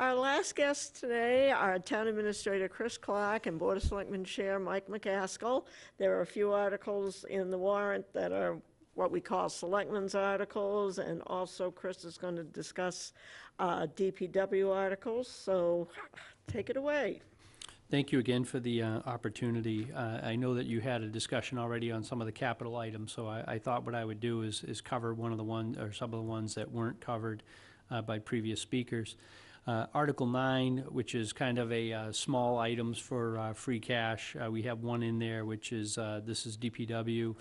Our last guests today are Town Administrator Chris Clark and Board of Selectmen Chair Mike McCaskill. There are a few articles in the warrant that are what we call selectmen's articles, and also Chris is going to discuss DPW articles, so take it away. Thank you again for the opportunity. I know that you had a discussion already on some of the capital items, so I thought what I would do is cover one of the ones, or some of the ones that weren't covered by previous speakers. Article 9, which is kind of a small items for free cash. We have one in there, which is, this is DPW,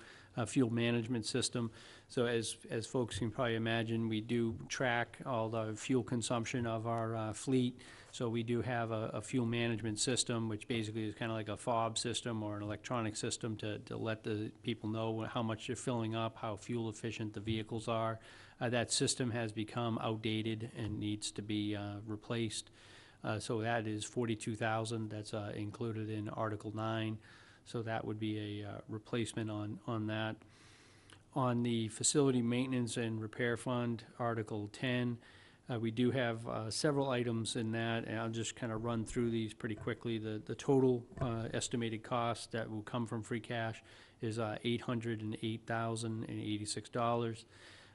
fuel management system. So as folks can probably imagine, we do track all the fuel consumption of our fleet. So we do have a fuel management system, which basically is kind of like a fob system or an electronic system to let the people know how much they're filling up, how fuel efficient the vehicles are. That system has become outdated and needs to be replaced. So that is $42,000. That's included in Article 9. So that would be a replacement on that. On the Facility Maintenance and Repair Fund, Article 10, we do have several items in that, and I'll just kind of run through these pretty quickly. The total estimated cost that will come from free cash is $808,086.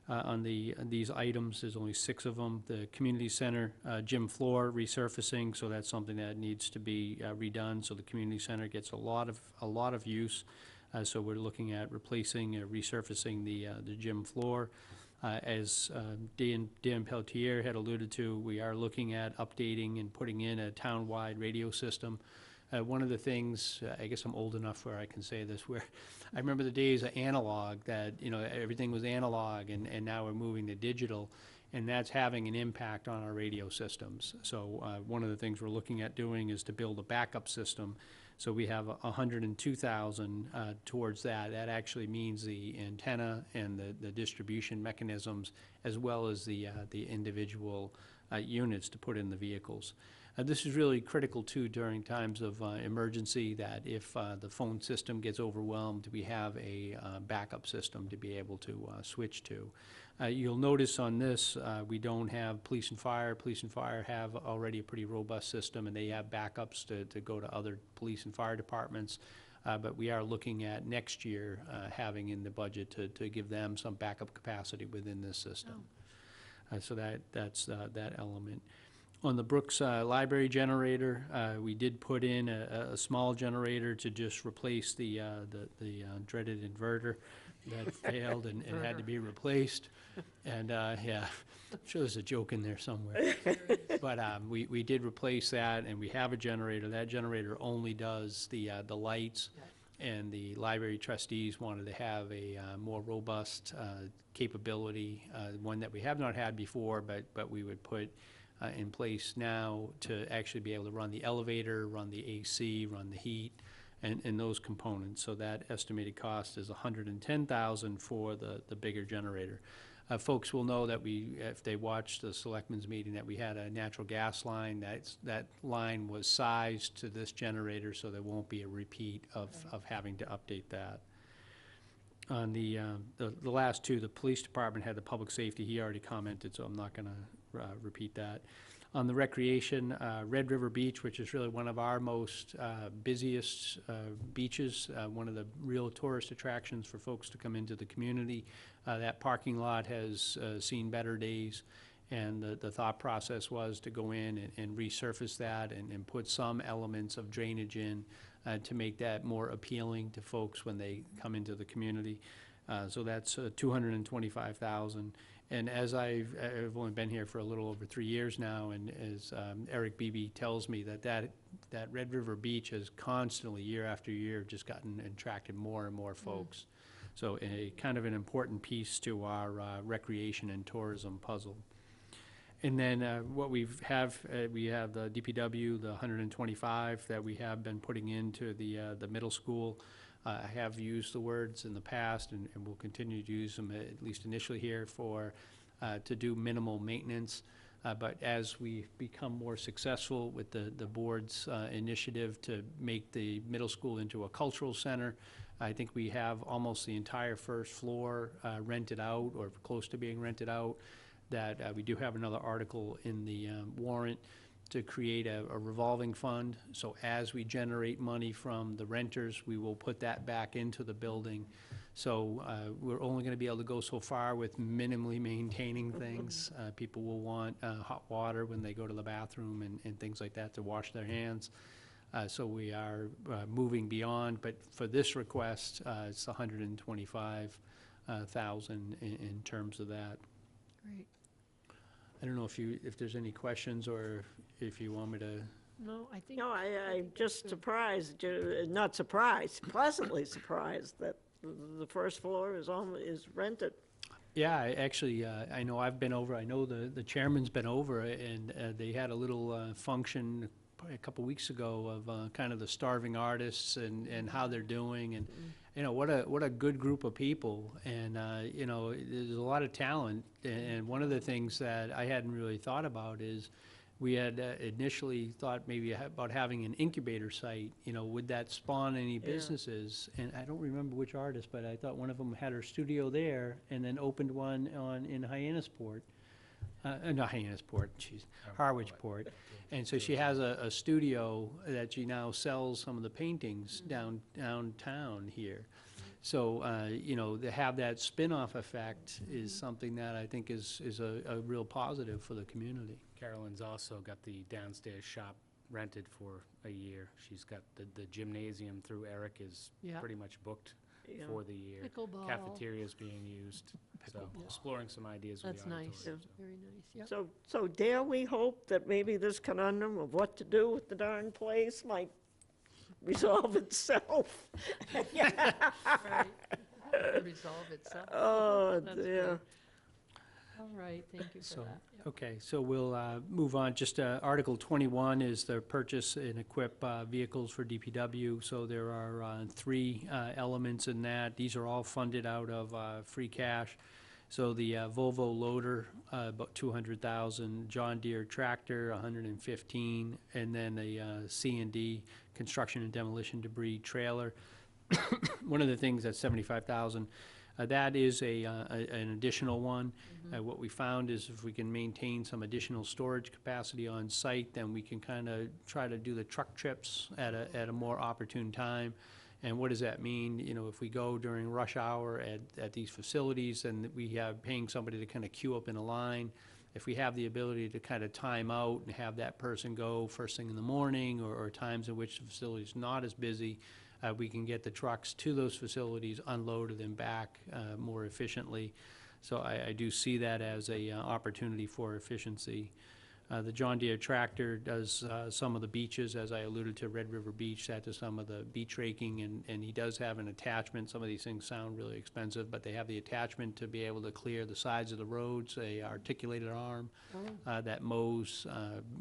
On these items, there's only 6 of them. The community center gym floor resurfacing, so that's something that needs to be redone. So the community center gets a lot of use. So we're looking at replacing or resurfacing the gym floor. As Dan Peltier had alluded to, we are looking at updating and putting in a town-wide radio system. One of the things, I guess I'm old enough where I can say this, where I remember the days of analog, that, you know, everything was analog, and now we're moving to digital, and that's having an impact on our radio systems. So one of the things we're looking at doing is to build a backup system. So we have $102,000 towards that. That actually means the antenna and the distribution mechanisms, as well as the individual units to put in the vehicles. This is really critical too during times of emergency, that if the phone system gets overwhelmed, we have a backup system to be able to switch to. You'll notice on this, we don't have police and fire. Police and fire have already a pretty robust system, and they have backups to go to other police and fire departments. But we are looking at next year having in the budget to give them some backup capacity within this system. So that's that element. On the Brooks Library generator, we did put in a small generator to just replace the dreaded inverter that failed and had to be replaced. And yeah, I'm sure there's a joke in there somewhere. But we did replace that, and we have a generator. That generator only does the lights, and the library trustees wanted to have a more robust capability, one that we have not had before, but we would put in place now to actually be able to run the elevator, run the AC, run the heat, and those components. So that estimated cost is $110,000 for the bigger generator. Folks will know that if they watched the selectmen's meeting, that we had a natural gas line. That line was sized to this generator, so there won't be a repeat of having to update that. On the last two, the police department had the public safety. He already commented, so I'm not going to repeat that. On the recreation, Red River Beach, which is really one of our most busiest beaches, one of the real tourist attractions for folks to come into the community. That parking lot has seen better days, and the thought process was to go in and resurface that and put some elements of drainage in to make that more appealing to folks when they come into the community. So that's $225,000. And as I've only been here for a little over 3 years now, and as Eric Beebe tells me, that Red River Beach has constantly, year after year, just gotten and attracted more and more folks. So a kind of an important piece to our recreation and tourism puzzle. And then what we have the DPW, the 125 that we have been putting into the middle school. I have used the words in the past, and will continue to use them, at least initially here, to do minimal maintenance. But as we become more successful with the board's initiative to make the middle school into a cultural center, I think we have almost the entire first floor rented out, or close to being rented out. That we do have another article in the warrant to create a revolving fund. So as we generate money from the renters, we will put that back into the building. So we're only going to be able to go so far with minimally maintaining things. People will want hot water when they go to the bathroom and things like that to wash their hands. So we are moving beyond, but for this request, it's 125,000 in terms of that. Great. I don't know if there's any questions or if you want me to. No, I think. No, I'm just surprised, not surprised, pleasantly surprised that the first floor is rented. Yeah, I know I've been over, I know the chairman's been over, and they had a little function probably a couple weeks ago of kind of the starving artists and how they're doing, and you know, what a good group of people, and you know, there's a lot of talent, and one of the things that I hadn't really thought about is we had initially thought maybe about having an incubator site. You know, would that spawn any businesses? And I don't remember which artist, but I thought one of them had her studio there and then opened one in Hyannisport. Not Hyannisport, Harwichport. And so she has a studio that she now sells some of the paintings downtown here. So, you know, to have that spin-off effect is something that I think is a real positive for the community. Carolyn's also got the downstairs shop rented for a year. She's got the gymnasium through Eric is Yeah. pretty much booked Yeah. for the year. Pickleball. Cafeteria's being used, so Pickleball. exploring some ideas with That's the nice. auditorium, so. Very nice, yeah. So dare we hope that maybe this conundrum of what to do with the darn place might resolve itself? Right. Resolve itself. Oh, That's dear. great. All right, thank you for So, that. Yep. okay, so we'll move on. Just Article 21 is the purchase and equip vehicles for DPW. So there are three elements in that. These are all funded out of free cash. So the Volvo loader, about 200,000, John Deere tractor, 115, and then a C&D, construction and demolition debris trailer. One of the things that's 75,000. That is an additional one. What we found is if we can maintain some additional storage capacity on site, then we can kind of try to do the truck trips at a more opportune time. And what does that mean? You know, if we go during rush hour at these facilities, then we have paying somebody to kind of queue up in a line. If we have the ability to kind of time out and have that person go first thing in the morning or times in which the facility is not as busy, we can get the trucks to those facilities, unloaded and back more efficiently. So I do see that as a opportunity for efficiency. The John Deere tractor does some of the beaches, as I alluded to, Red River Beach, that does some of the beach raking, and he does have an attachment. Some of these things sound really expensive, but they have the attachment to be able to clear the sides of the roads, a articulated arm that mows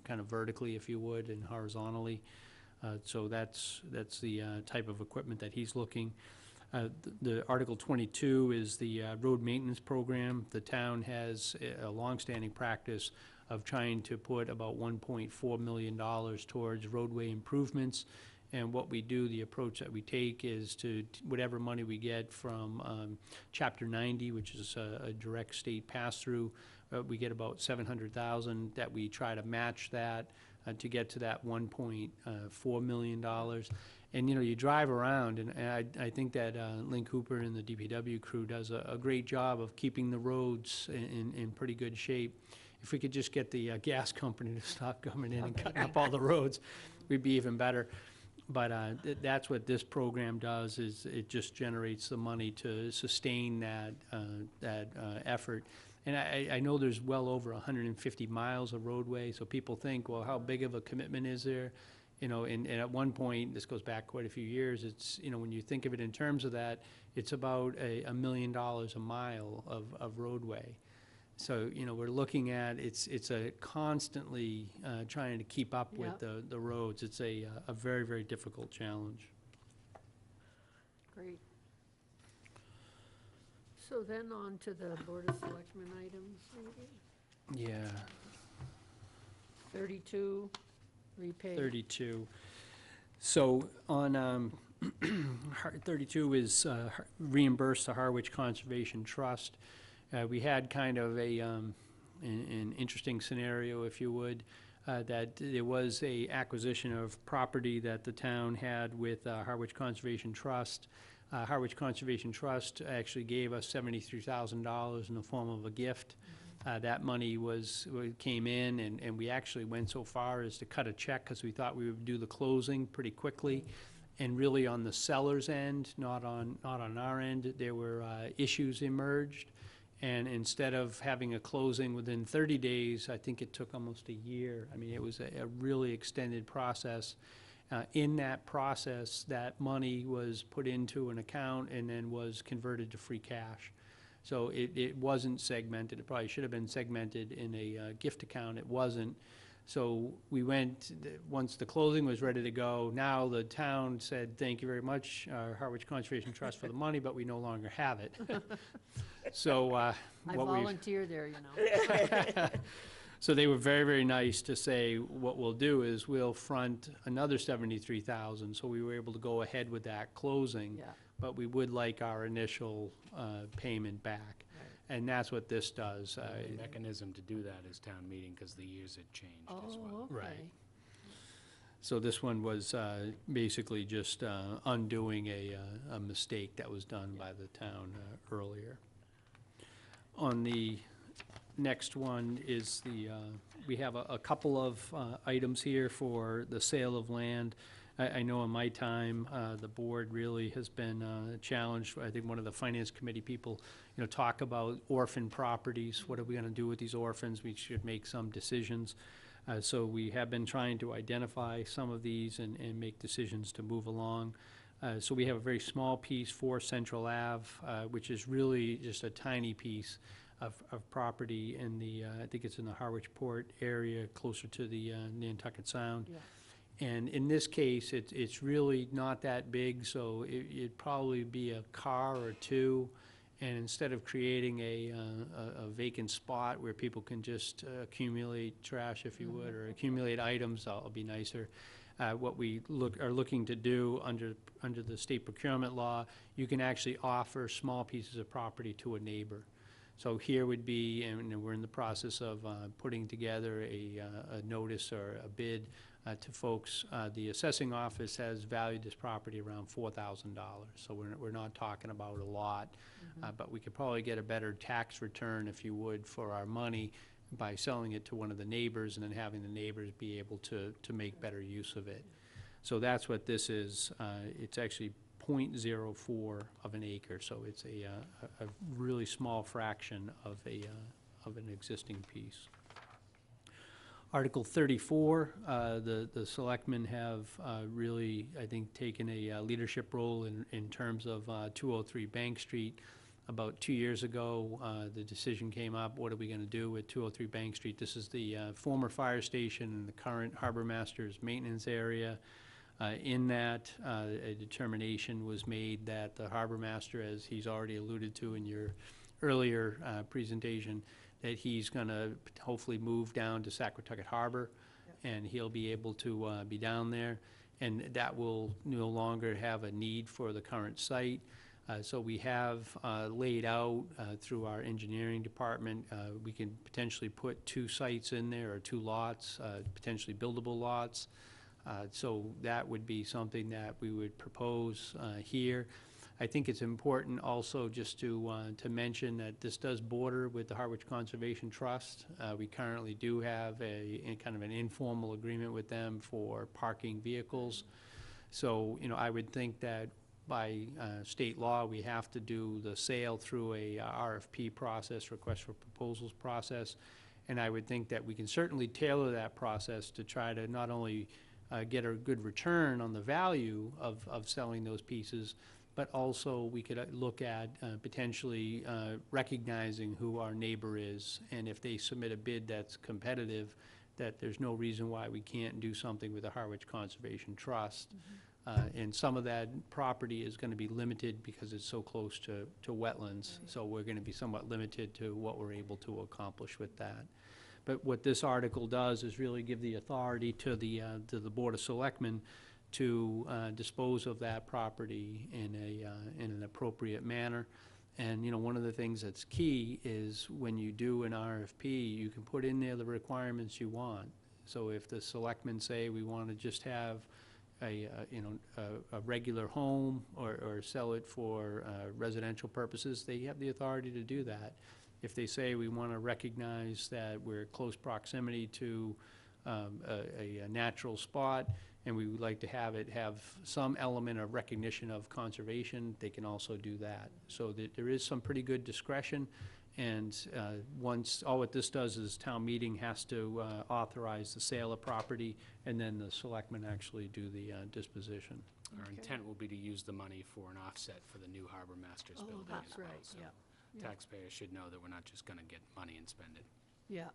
kind of vertically, if you would, and horizontally. So that's the type of equipment that he's looking. The Article 22 is the road maintenance program. The town has a longstanding practice of trying to put about $1.4 million towards roadway improvements. And what we do, the approach that we take is to whatever money we get from Chapter 90, which is a direct state pass-through, we get about $700,000 that we try to match that to get to that $1.4 million. And, you know, you drive around, and I think that Lynn Cooper and the DPW crew does a great job of keeping the roads in pretty good shape. If we could just get the gas company to stop coming in and cutting up all the roads, we'd be even better. But that's what this program does, is it just generates the money to sustain that effort. And I know there's well over 150 miles of roadway, so people think, well, how big of a commitment is there? You know, and at one point, this goes back quite a few years, it's, you know, when you think of it in terms of that, it's about $1 million a mile of roadway. So, you know, we're looking at, it's a constantly trying to keep up with the roads. It's a very, very difficult challenge. Great. So then on to the Board of Selectmen items, maybe? Yeah. 32, repay. 32. So on 32 is reimburse the Harwich Conservation Trust. We had kind of an interesting scenario, if you would. that there was a acquisition of property that the town had with Harwich Conservation Trust. Harwich Conservation Trust actually gave us $73,000 in the form of a gift. That money came in, and we actually went so far as to cut a check because we thought we would do the closing pretty quickly. And really on the seller's end, not on our end, there were issues emerged. And instead of having a closing within 30 days, I think it took almost a year. I mean, it was a really extended process. In that process, that money was put into an account and then was converted to free cash. So it wasn't segmented. It probably should have been segmented in a gift account. It wasn't. So we went, once the closing was ready to go, now the town said, thank you very much, Harwich Conservation Trust, for the money, but we no longer have it. So I what we volunteer there, you know. so they were very, very nice to say, what we'll do is we'll front another $73,000. So we were able to go ahead with that closing, Yeah, but we would like our initial payment back. right. And that's what this does. The mechanism to do that is town meeting, because the years had changed as well. Oh, okay. Right. So this one was basically just undoing a mistake that was done by the town earlier. On the next one is we have a couple of items here for the sale of land. I know in my time, the board really has been challenged. I think one of the finance committee people, talk about orphan properties. What are we gonna do with these orphans? We should make some decisions. So we have been trying to identify some of these and make decisions to move along. So we have a very small piece for Central Ave, which is really just a tiny piece of property in I think it's in the Harwich Port area, closer to the Nantucket Sound. Yeah. And in this case, it's really not that big, so it'd probably be a car or two. And instead of creating a vacant spot where people can just accumulate trash, if you would, or accumulate items, I'll be nicer. What we are looking to do under the state procurement law, you can actually offer small pieces of property to a neighbor. So here would be, and we're in the process of putting together a notice or a bid to folks. The assessing office has valued this property around $4,000. So we're not talking about a lot, but we could probably get a better tax return, if you would, for our money by selling it to one of the neighbors and then having the neighbors be able to make better use of it. So that's what this is. It's actually 0.04 of an acre, so it's a really small fraction of an existing piece. Article 34, the selectmen have really, I think, taken a leadership role in terms of 203 Bank Street. About 2 years ago, the decision came up, what are we going to do with 203 Bank Street? This is the former fire station and the current harbor master's maintenance area. In that, a determination was made that the harbor master, as he's already alluded to in your earlier presentation, that he's going to hopefully move down to Saquatucket Harbor, and he'll be able to be down there, and that will no longer have a need for the current site. So we have laid out through our engineering department, we can potentially put 2 sites in there, or 2 lots, potentially buildable lots. So that would be something that we would propose here. I think it's important also just to mention that this does border with the Harwich Conservation Trust. We currently do have a kind of an informal agreement with them for parking vehicles. So, I would think that by state law, we have to do the sale through a RFP process, request for proposals process. And I would think that we can certainly tailor that process to try to not only get a good return on the value of selling those pieces, but also we could look at potentially recognizing who our neighbor is, and if they submit a bid that's competitive, that there's no reason why we can't do something with the Harwich Conservation Trust. And some of that property is going to be limited because it's so close to wetlands, so we're going to be somewhat limited to what we're able to accomplish with that. But what this article does is really give the authority to the Board of Selectmen to dispose of that property in an appropriate manner. And, one of the things that's key is when you do an RFP, you can put in there the requirements you want. So if the selectmen say we want to just have a regular home or sell it for residential purposes, they have the authority to do that. If they say we want to recognize that we're close proximity to a natural spot, and we would like to have some element of recognition of conservation, they can also do that. So there is some pretty good discretion, and all what this does is town meeting has to authorize the sale of property, and then the selectmen actually do the disposition. Our intent will be to use the money for an offset for the new Harbor Masters Oh, building that's as well. right, So yeah. Yeah. taxpayers should know that we're not just gonna get money and spend it. Yeah,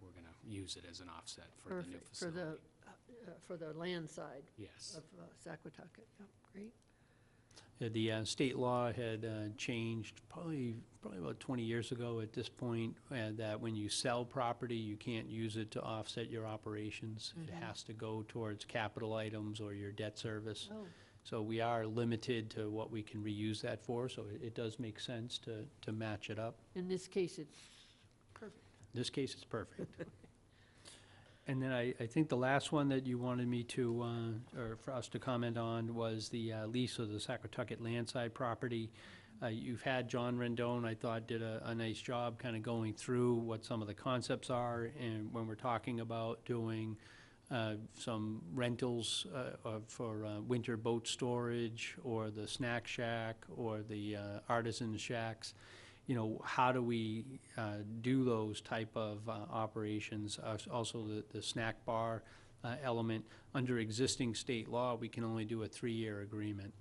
We're gonna use it as an offset for the new perfect, facility. for the land side Yes. of Saquatucket, yep, great. The state law had changed probably about 20 years ago at this point, that when you sell property, you can't use it to offset your operations. It has to go towards capital items or your debt service. Oh, So we are limited to what we can reuse that for, so it does make sense to match it up. in this case, it's perfect. In this case, it's perfect. And then I think the last one that you wanted me to, or for us to comment on, was the lease of the Saquatucket landside property. You've had John Rendon, I thought, did a nice job kind of going through what some of the concepts are, and when we're talking about doing some rentals for winter boat storage, or the snack shack, or the artisan shacks, how do we do those type of operations? Also, the snack bar element, under existing state law, we can only do a 3-year agreement.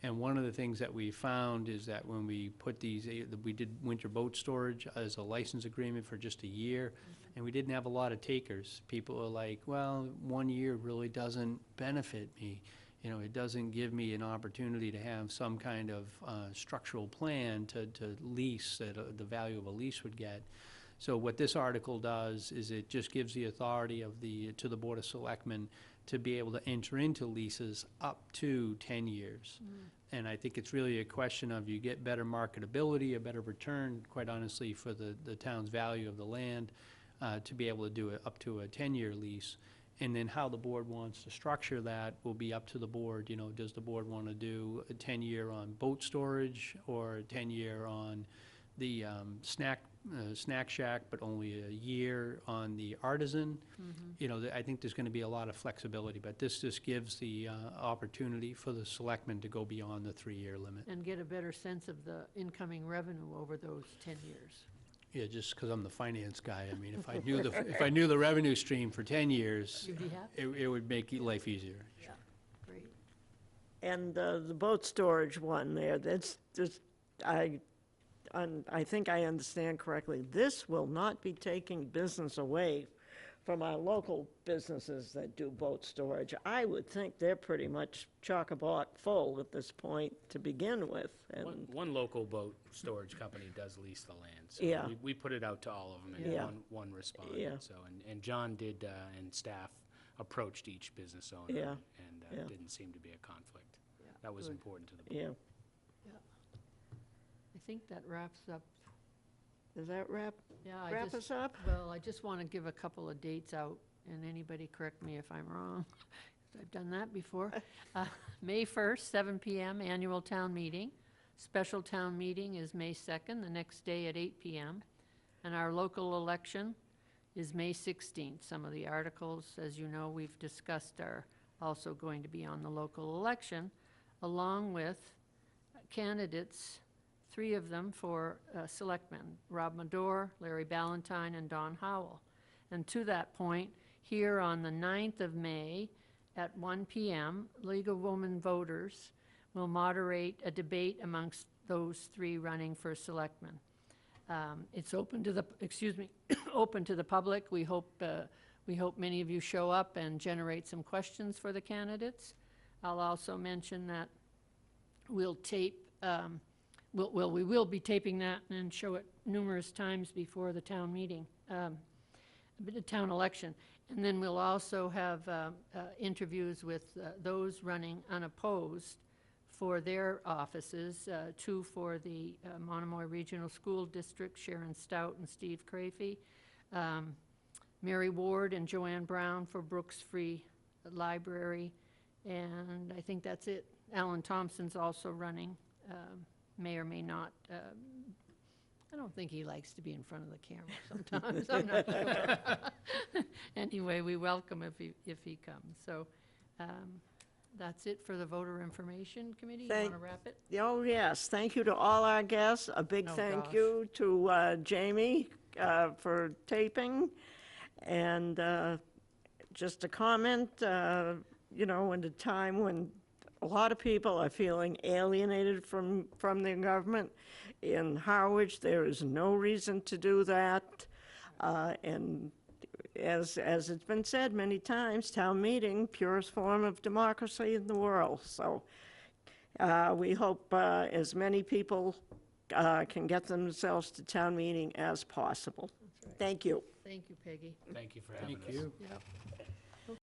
And one of the things that we found is that when we put we did winter boat storage as a license agreement for just a year, and we didn't have a lot of takers. People are like, well, 1 year really doesn't benefit me. It doesn't give me an opportunity to have some kind of structural plan to lease that the value of a lease would get. So what this article does is it just gives the authority to the Board of Selectmen to be able to enter into leases up to 10 years. And I think it's really a question of, you get better marketability, a better return, quite honestly, for the town's value of the land, to be able to do it up to a 10-year lease. And then how the board wants to structure that will be up to the board. Does the board want to do a 10-year on boat storage, or a 10-year on the snack shack, but only a year on the artisan? I think there's going to be a lot of flexibility, but this just gives the opportunity for the selectmen to go beyond the 3-year limit. And get a better sense of the incoming revenue over those 10 years. Yeah, just because I'm the finance guy. I mean, if I knew the revenue stream for 10 years, You'd be happy? it would make life easier. Yeah, great. And the boat storage one there, that's just, I think I understand correctly, this will not be taking business away from our local businesses that do boat storage. I would think they're pretty much chock-a-block full at this point to begin with. And One local boat storage company does lease the land, so Yeah. we put it out to all of them, and Yeah. one responded. Yeah. So, and John did, and staff approached each business owner. Yeah. And Yeah. didn't seem to be a conflict. Yeah, That was good. important to the board. Yeah, I think that wraps up. does that wrap Yeah, us up? well, I just want to give a couple of dates out, and anybody correct me if I'm wrong. 'Cause I've done that before. May 1st, 7 PM, annual town meeting. Special town meeting is May 2nd, the next day at 8 PM. And our local election is May 16th. Some of the articles, as you know, we've discussed, are also going to be on the local election, along with candidates, 3 of them for selectmen, Rob Madore, Larry Ballantyne, and Don Howell. And to that point, here on the 9th of May at 1 PM, League of Women Voters will moderate a debate amongst those 3 running for selectmen. It's open to the, open to the public. We hope many of you show up and generate some questions for the candidates. I'll also mention that we'll tape, we will be taping that and show it numerous times before the town meeting, the town election. And then we'll also have interviews with those running unopposed for their offices, 2 for the Monomoy Regional School District, Sharon Stout and Steve Crafey. Mary Ward and Joanne Brown for Brooks Free Library, and I think that's it. Alan Thompson's also running, may or may not. I don't think he likes to be in front of the camera sometimes, I'm not sure. Anyway, we welcome if he comes. So that's it for the Voter Information Committee. You want to wrap it? Oh, yes, thank you to all our guests. A big Oh, thank gosh. you to Jamie for taping. And just a comment, you know, in a time when a lot of people are feeling alienated from their government, in Harwich, there is no reason to do that. And as it's been said many times, town meeting, purest form of democracy in the world. So we hope as many people can get themselves to town meeting as possible. Thank you. Thank you, Peggy. Thank you for having us. Yep.